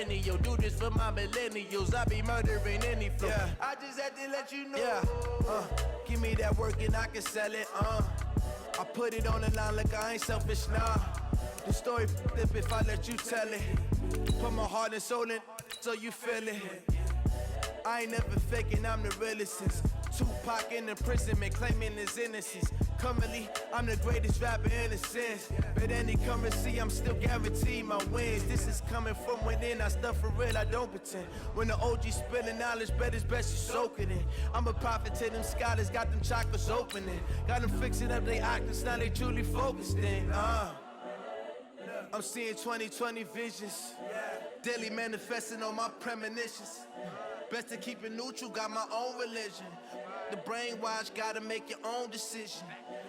perennial. Do this for my millennials. I be murdering any flow. Yeah. I just had to let you know. Yeah. Give me that work and I can sell it. I put it on the line like I ain't selfish, nah. The story f***ed if I let you tell it. Put my heart and soul in so you feel it. I ain't never faking, I'm the realest since Tupac in imprisonment, claiming his innocence. Currently, I'm the greatest rapper in a sense. But any currency, I'm still guaranteed my wins. This is coming from within, I stuff for real, I don't pretend. When the OG spilling knowledge, bet it's best you soak it in. I'm a prophet to them scholars, got them chakras opening. Got them fixing up their octaves, now they truly focused in. I'm seeing 2020 visions. Daily manifesting on my premonitions. Best to keep it neutral, got my own religion. The brainwash, gotta make your own decision.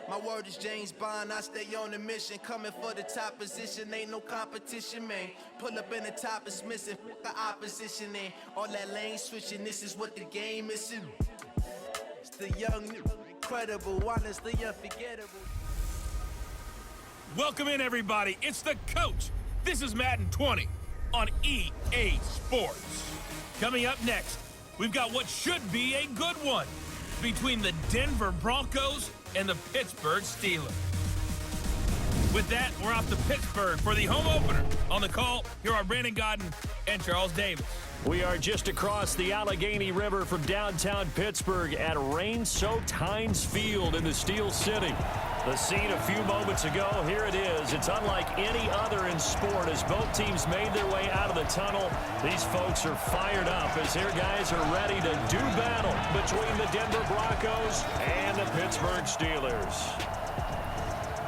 My word is James Bond, I stay on a mission. Coming for the top position, ain't no competition, man. Pull up in the top, it's missing, the opposition in. All that lane switching, this is what the game is. It's the young, incredible, honestly unforgettable. Welcome in, everybody. It's the coach. This is Madden 20 on EA Sports. Coming up next, we've got what should be a good one between the Denver Broncos and the Pittsburgh Steelers. With that, we're off to Pittsburgh for the home opener. On the call, here are Brandon Godden and Charles Davis. We are just across the Allegheny River from downtown Pittsburgh at rain-soaked Heinz Field in the Steel City. The scene a few moments ago, here it is. It's unlike any other in sport as both teams made their way out of the tunnel. These folks are fired up as their guys are ready to do battle between the Denver Broncos and the Pittsburgh Steelers.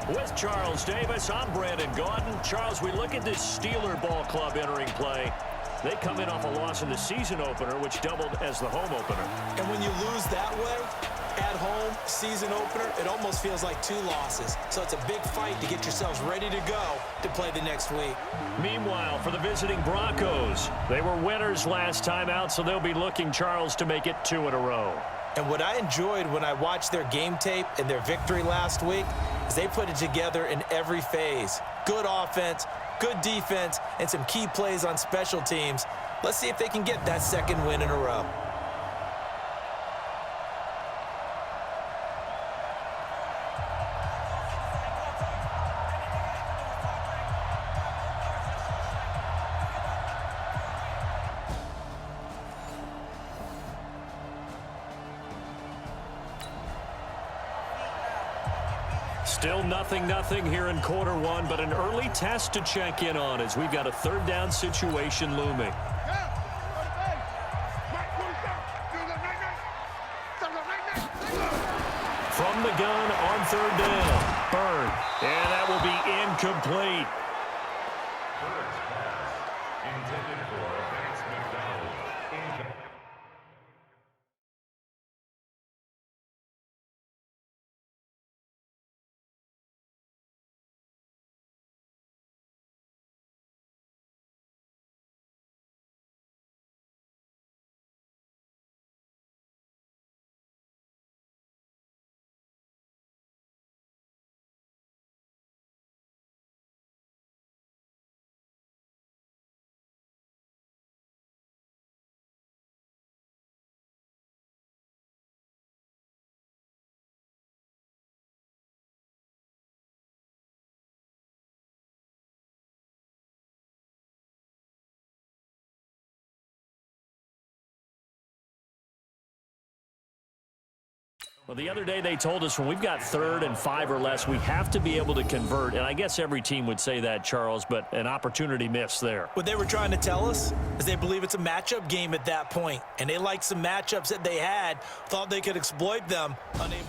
With Charles Davis, I'm Brandon Gaudin. Charles, we look at this Steeler ball club entering play. They come in off a loss in the season opener, which doubled as the home opener. And when you lose that way, at home, season opener, it almost feels like two losses. So it's a big fight to get yourselves ready to go to play the next week. Meanwhile, for the visiting Broncos, they were winners last time out, so they'll be looking, Charles, to make it 2 in a row. And what I enjoyed when I watched their game tape and their victory last week is they put it together in every phase. Good offense, good defense, and some key plays on special teams. Let's see if they can get that second win in a row. Still 0-0 here in quarter one, but an early test to check in on as we've got a third down situation looming. From the gun on third down, Byrne, and that will be incomplete. Well, the other day they told us when we've got 3rd and 5 or less, we have to be able to convert. And I guess every team would say that, Charles, but an opportunity missed there. What they were trying to tell us is they believe it's a matchup game at that point. And they liked some matchups that they had, thought they could exploit them. Unable.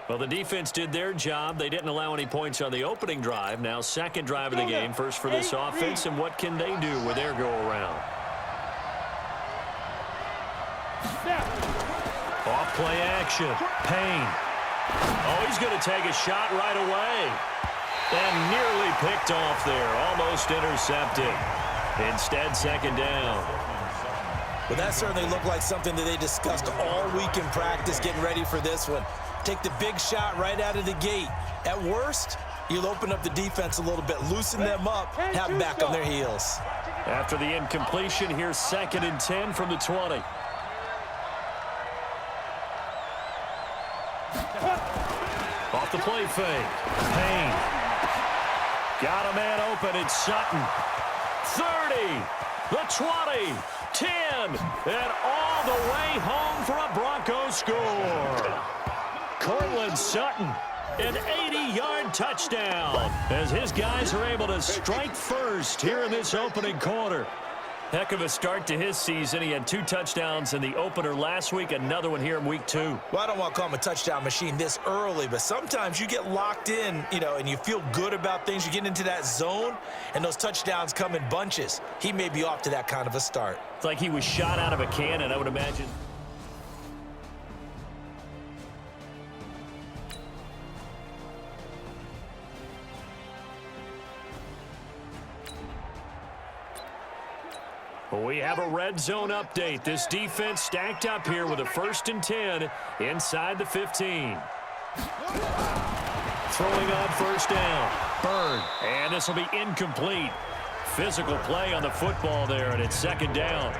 Well, the defense did their job. They didn't allow any points on the opening drive. Now, second drive of the game, first for this offense. And what can they do with their go-around? Off-play action. Payne. Oh, he's going to take a shot right away. And nearly picked off there. Almost intercepted. Instead, second down. Well, that certainly looked like something that they discussed all week in practice getting ready for this one. Take the big shot right out of the gate. At worst, you'll open up the defense a little bit, loosen them up, have them back on their heels. After the incompletion, here's 2nd and 10 from the 20. Off the play fake. Payne. Got a man open. It's Sutton. 30. The 20. 10. And all the way home for a Broncos score. Cortland Sutton. An 80-yard touchdown as his guys are able to strike first here in this opening quarter. Heck of a start to his season. He had 2 touchdowns in the opener last week, another one here in week 2. Well, I don't want to call him a touchdown machine this early, but sometimes you get locked in, and you feel good about things. You get into that zone, and those touchdowns come in bunches. He may be off to that kind of a start. It's like he was shot out of a cannon, I would imagine. We have a red zone update. This defense stacked up here with a 1st and 10 inside the 15. Throwing on 1st down. Byrne. And this will be incomplete. Physical play on the football there, and it's 2nd down.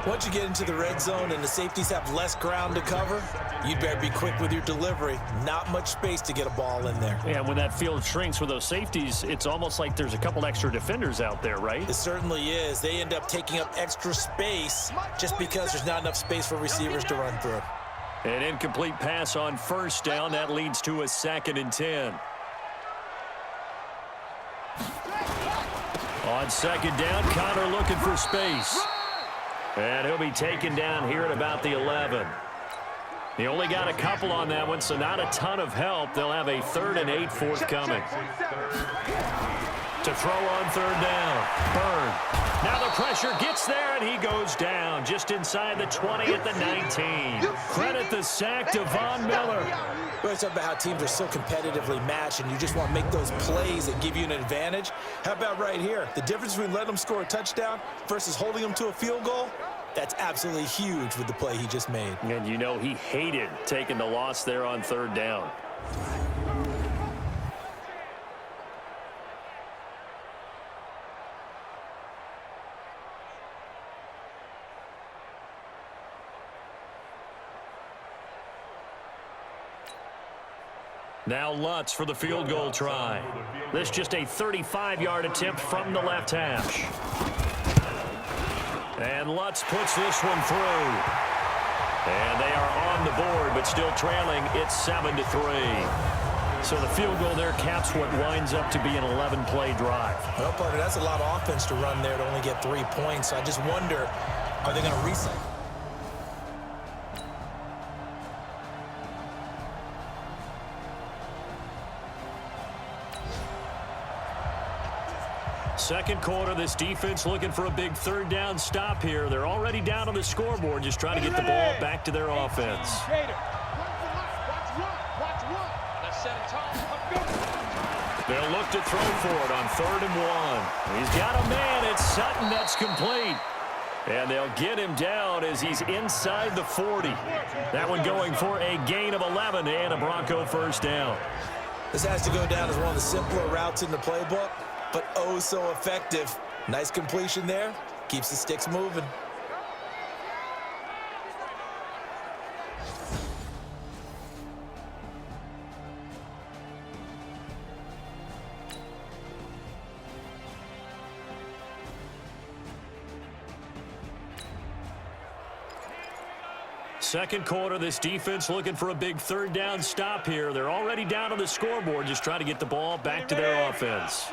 Once you get into the red zone and the safeties have less ground to cover, you'd better be quick with your delivery. Not much space to get a ball in there. Yeah, when that field shrinks with those safeties, it's almost like there's a couple extra defenders out there, right? It certainly is. They end up taking up extra space just because there's not enough space for receivers to run through. An incomplete pass on 1st down. That leads to a 2nd and 10. On 2nd down, Connor looking for space. And he'll be taken down here at about the 11. He only got a couple on that one, so not a ton of help. They'll have a 3rd and 8 forthcoming. To throw on 3rd down. Byrne. Now the pressure gets there, and he goes down just inside the 20 at the 19. Credit the sack to Von Miller. We're talking about how teams are so competitively matched, and you just want to make those plays that give you an advantage. How about right here? The difference between letting them score a touchdown versus holding them to a field goal, that's absolutely huge with the play he just made. And he hated taking the loss there on 3rd down. Now Lutz for the field goal try. This just a 35-yard attempt from the left hash. And Lutz puts this one through. And they are on the board, but still trailing. It's 7-3. So the field goal there caps what winds up to be an 11-play drive. Well, partner, that's a lot of offense to run there to only get 3 points. I just wonder, are they going to reset? Second quarter, this defense looking for a big 3rd down stop here. They're already down on the scoreboard, just trying to get the ball back to their offense. They'll look to throw for it on 3rd and 1. He's got a man. It's Sutton. That's complete. And they'll get him down as he's inside the 40. That one going for a gain of 11 and a Bronco 1st down. This has to go down as one of the simpler routes in the playbook, but oh so effective. Nice completion there. Keeps the sticks moving. Second quarter, this defense looking for a big 3rd down stop here. They're already down on the scoreboard, just trying to get the ball back to their offense.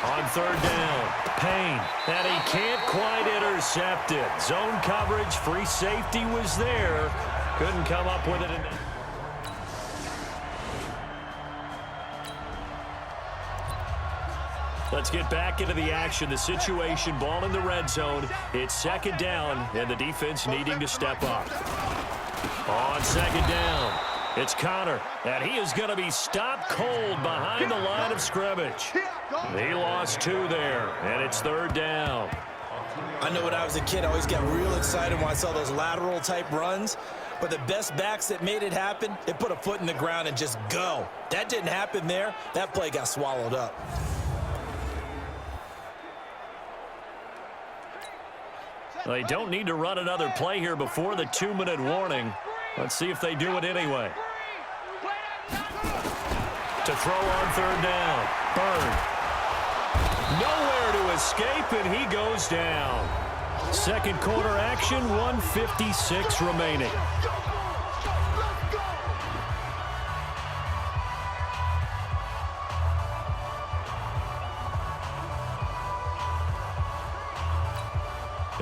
On 3rd down, Payne, and he can't quite intercept it. Zone coverage, free safety was there. Couldn't come up with it. Let's get back into the action. The situation, ball in the red zone. It's 2nd down, and the defense needing to step up. On 2nd down, It's Connor, and he is going to be stopped cold behind the line of scrimmage. He lost 2 there, and it's 3rd down. I know when I was a kid, I always got real excited when I saw those lateral-type runs. But the best backs that made it happen, they put a foot in the ground and just go. That didn't happen there. That play got swallowed up. They don't need to run another play here before the 2-minute warning. Let's see if they do it anyway. To throw on 3rd down. Byrne. Nowhere to escape, and he goes down. Second quarter action, 1:56 remaining.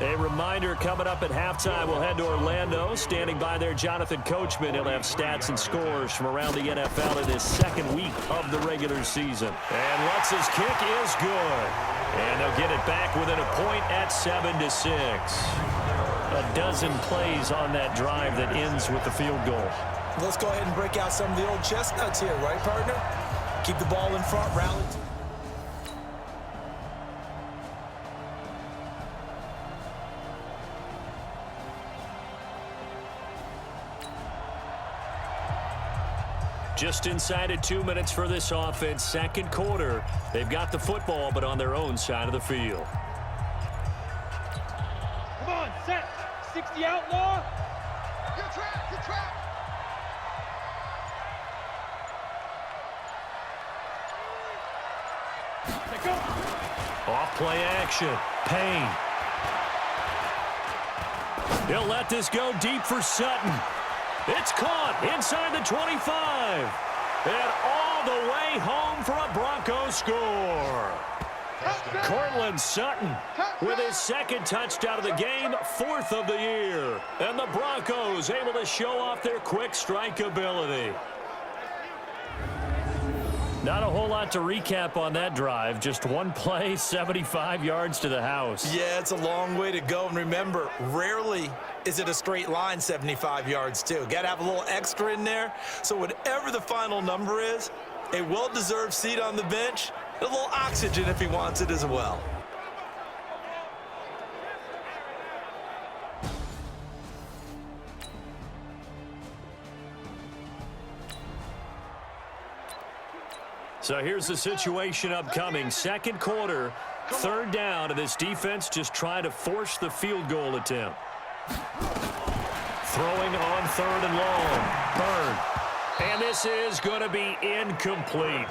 A reminder, coming up at halftime, we'll head to Orlando. Standing by there, Jonathan Coachman. He'll have stats and scores from around the NFL in his 2nd week of the regular season. And Lutz's kick is good. And they'll get it back within a point at 7-6. A dozen plays on that drive that ends with the field goal. Let's go ahead and break out some of the old chestnuts here, right, partner? Keep the ball in front, rally. Just inside of 2 minutes for this offense. Second quarter. They've got the football, but on their own side of the field. Come on, set. 60 outlaw. Get trapped, get trapped. Take go. Off play action. Payne. He'll let this go deep for Sutton. It's caught inside the 25. And all the way home for a Broncos score. Cortland Sutton with his 2nd touchdown of the game, 4th of the year. And the Broncos able to show off their quick strike ability. Not a whole lot to recap on that drive. Just one play, 75 yards to the house. Yeah, it's a long way to go. And remember, rarely is it a straight line 75 yards, too. Got to have a little extra in there. So whatever the final number is, a well-deserved seat on the bench, a little oxygen if he wants it as well. So here's the situation upcoming. Second quarter, 3rd down, and this defense just trying to force the field goal attempt. Throwing on 3rd and long. Byrne. And this is going to be incomplete.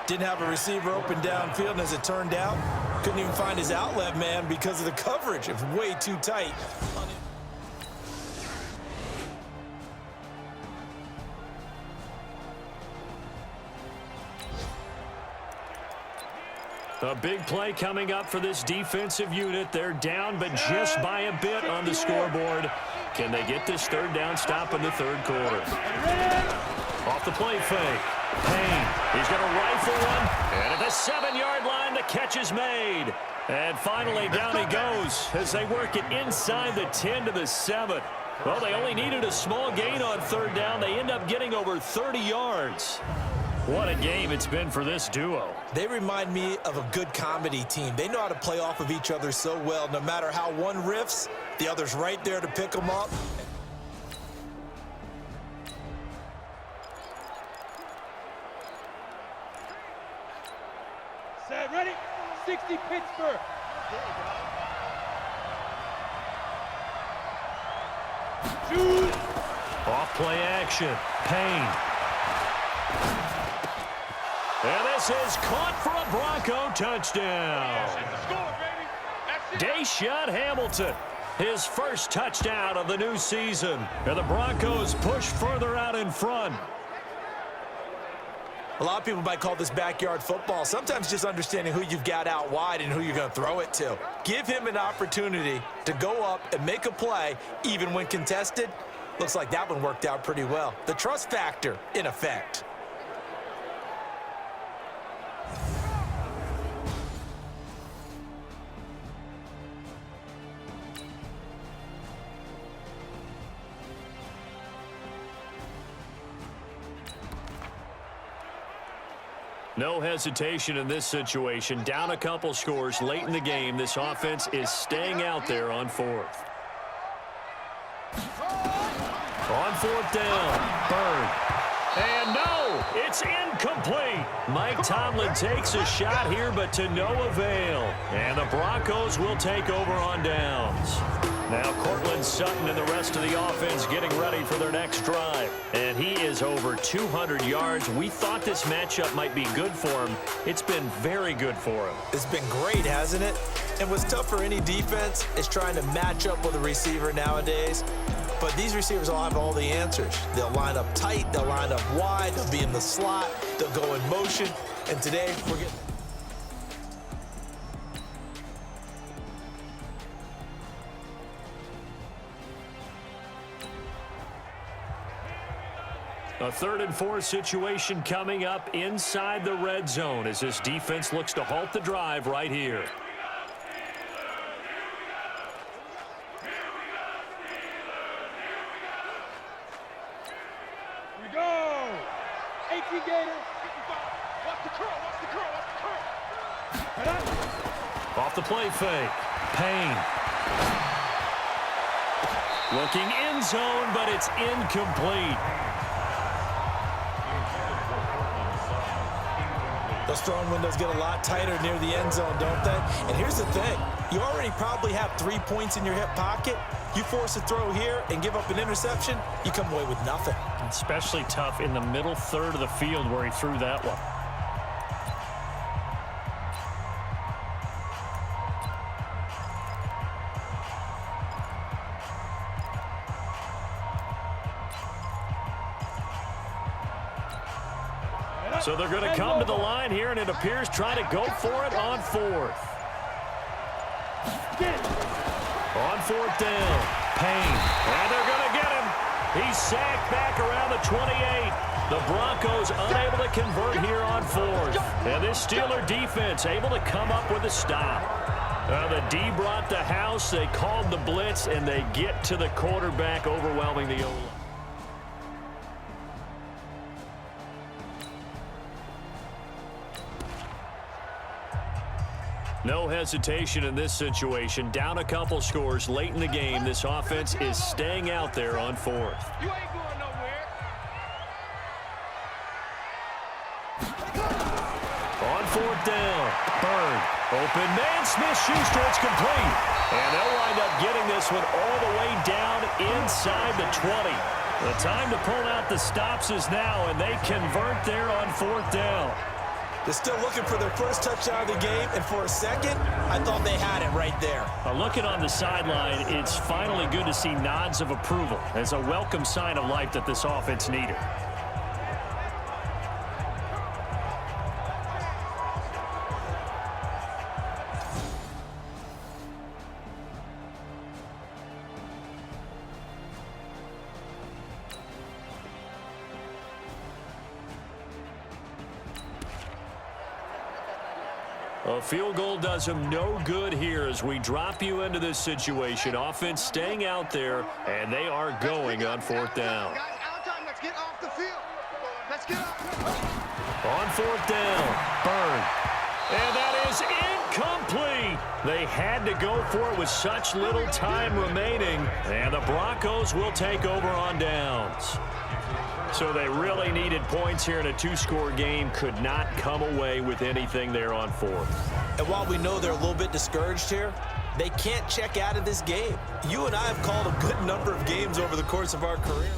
Didn't have a receiver open downfield, and as it turned out, couldn't even find his outlet man because of the coverage. It was way too tight. A big play coming up for this defensive unit. They're down, but just by a bit on the scoreboard. Can they get this 3rd down stop in the 3rd quarter? Off the play fake. Payne. He's going to rifle one. And at the 7-yard line, the catch is made. And finally, down he goes as they work it inside the 10 to the 7. Well, they only needed a small gain on 3rd down. They end up getting over 30 yards. What a game it's been for this duo. They remind me of a good comedy team. They know how to play off of each other so well. No matter how one riffs, the other's right there to pick them up. Set, ready? 60 Pittsburgh. Shoot. Off play action. Payne. And this is caught for a Bronco touchdown. Deshaun Hamilton, his first touchdown of the new season. And the Broncos push further out in front. A lot of people might call this backyard football. Sometimes just understanding who you've got out wide and who you're going to throw it to. Give him an opportunity to go up and make a play, even when contested. Looks like that one worked out pretty well. The trust factor in effect. No hesitation in this situation. Down a couple scores late in the game. This offense is staying out there on fourth. On fourth down, Bird. And no, it's incomplete. Mike Tomlin takes a shot here, but to no avail. And the Broncos will take over on downs. Now Cortland Sutton and the rest of the offense getting ready for their next drive. And he is over 200 yards. We thought this matchup might be good for him. It's been very good for him. It's been great, hasn't it? And what's tough for any defense is trying to match up with a receiver nowadays. But these receivers all have all the answers. They'll line up tight, they'll line up wide, they'll be in the slot, they'll go in motion. And today, we're getting... A 3rd and 4 situation coming up inside the red zone as this defense looks to halt the drive right here. Here we go. 18 Gator. Watch the curl, watch the curl, watch the curl. Right up. Off the play fake. Payne. Looking end zone, but it's incomplete. Those throwing windows get a lot tighter near the end zone, don't they? And here's the thing. You already probably have 3 points in your hip pocket. You force a throw here and give up an interception, you come away with nothing. Especially tough in the middle third of the field where he threw that one. So they're going to come to the line here, and it appears trying to go for it on fourth. On fourth down, Payne. And they're going to get him. He's sacked back around the 28. The Broncos unable to convert here on fourth. And this Steeler defense able to come up with a stop. The D brought the house. They called the blitz, and they get to the quarterback, overwhelming the O-line. No hesitation in this situation. Down a couple scores late in the game. This offense is staying out there on fourth. You ain't going nowhere. On fourth down, Bird. Open man, Smith-Schuster, it's complete. And they'll wind up getting this one all the way down inside the 20. The time to pull out the stops is now, and they convert there on fourth down. They're still looking for their first touchdown of the game, and for a second, I thought they had it right there. Looking on the sideline, it's finally good to see nods of approval as a welcome sign of life that this offense needed. A field goal does him no good here as we drop you into this situation. Offense staying out there, and they are going on fourth down. Guys, out of time. Let's get off the field. Let's get off. On fourth down, Bird. And that is incomplete. They had to go for it with such little time remaining, and the Broncos will take over on downs. So they really needed points here in a 2-score game. Could not come away with anything there on fourth. And while we know they're a little bit discouraged here, they can't check out of this game. You and I have called a good number of games over the course of our career.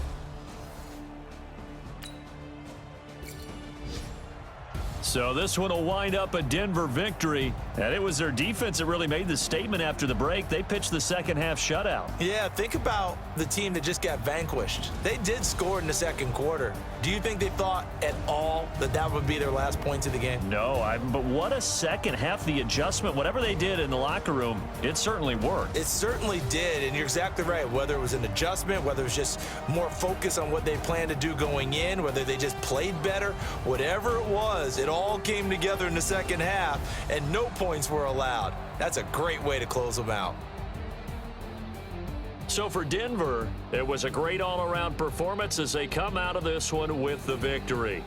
So this one will wind up a Denver victory. And it was their defense that really made the statement after the break. They pitched the second-half shutout. Yeah, think about the team that just got vanquished. They did score in the second quarter. Do you think they thought at all that that would be their last points of the game? No, but what a second half. The adjustment, whatever they did in the locker room, it certainly worked. It certainly did, and you're exactly right. Whether it was an adjustment, whether it was just more focus on what they planned to do going in, whether they just played better, whatever it was, it all came together in the second half, and no points were allowed. That's a great way to close them out. So for Denver, it was a great all-around performance as they come out of this one with the victory.